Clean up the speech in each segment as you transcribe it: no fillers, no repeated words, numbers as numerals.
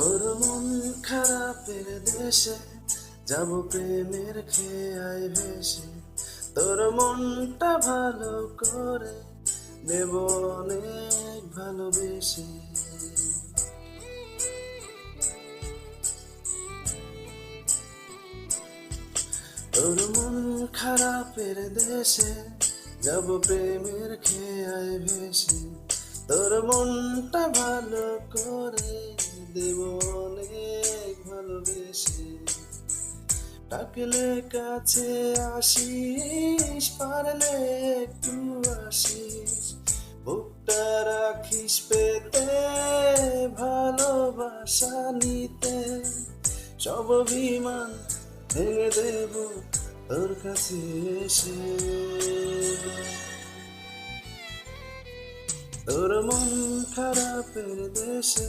তোর মন খারাপের দেশে যাব প্রেমের খেয়ায় ভেসে, তোর মনটা ভালো করে দেব অনেক ভালোবেসে। তোর মন খারাপের দেশে যাব প্রেমের খেয়ায় ভেসে, তোর মনটা ভালো করে দেব অনেক ভালোবেসে। ডাকলে কাছে আসিস, পারলে একটু আসিস, বুকটা রাখিস পেতে ভালোবাসা নিতে। সব অভিমান ভেঙে দেব তোর কাছে এসে। তোর মন খারাপের দেশে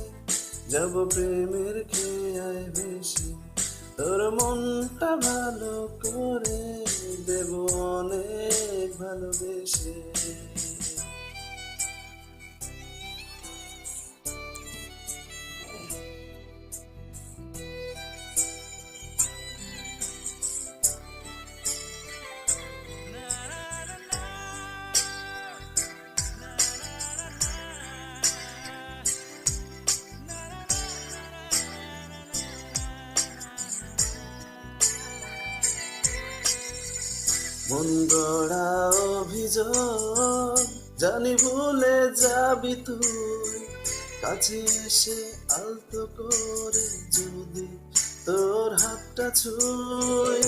যাব প্রেমের খেয়ায় ভেসে, তোর মনটা ভালো করে দেব অনেক ভালোবেসে। মন গড়া অভিযোগ জানি ভুলে যাবি তুই, কাছে এসে আলতো করে যদি তোর হাতটা ছুঁই।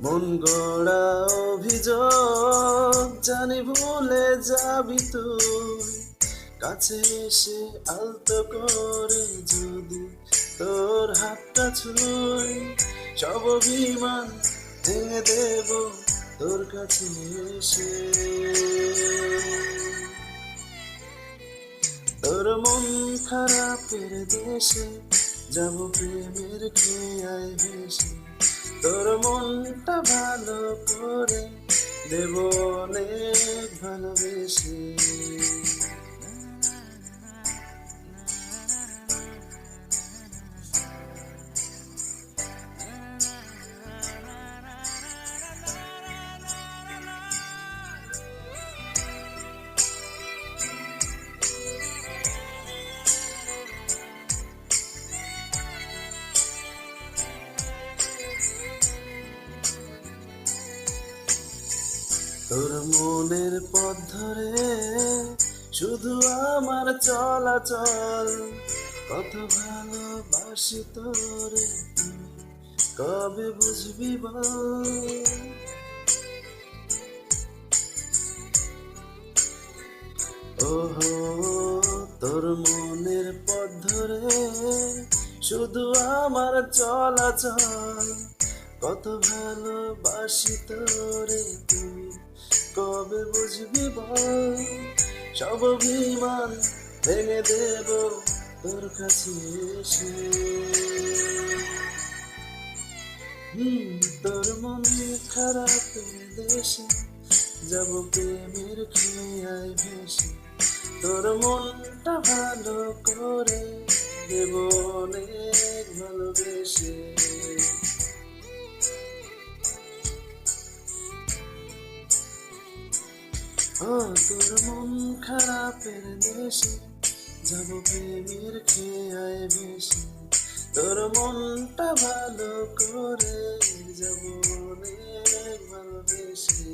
মন গড়া অভিযোগ জানি ভুলে যাবি তুই, কাছে এসে আলতো করে যদি তোর হাতটা ছুঁই। সব অভিমান ভেঙে দেব তোর কাছে এসে। তোর মন খারাপের দেশে যাব প্রেমের খেয়ায় ভেসে, তোর মনটা ভালো করে দেব অনেক ভালোবেসে। তোর মনের পথ ধরে শুধু আমার চলাচল, কত ভালোবাসি তোরে তুই কবে বুঝবি বল। ওহো তোর মনের পথ ধরে শুধু আমার চলাচল, কত ভালোবাসি তোরে তুই কবে বুঝবি বল। সব অভিমান ভেঙে দেব তোর কাছে এসে। তোর মন খারাপের দেশে যাব প্রেমের খেয়ায় ভেসে, তোর মনটা ভালো করে দেব অনেক ভালোবেসে। ও তোর মন খারাপের দেশে যাব প্রেমের খেয়ায় ভেসে, তোর মনটা ভালো করে যাব অনেক ভালোবেসে।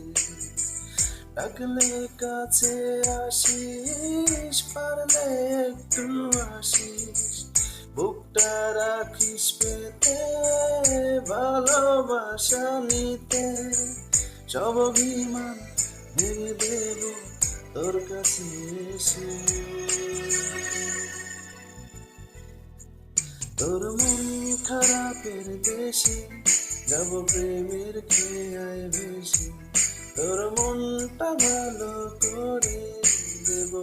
ডাকলে কাছে আসিস, পারলে একটু আসিস, বুকটা রাখিস পেতে ভালোবাসা নিতে। সব অভিমান ভেঙে দেব তোর কাছে এসে। তোর মন খারাপের দেশে যাব প্রেমের খেয়ায় ভেসে, তোর মনটা ভালো করে দেব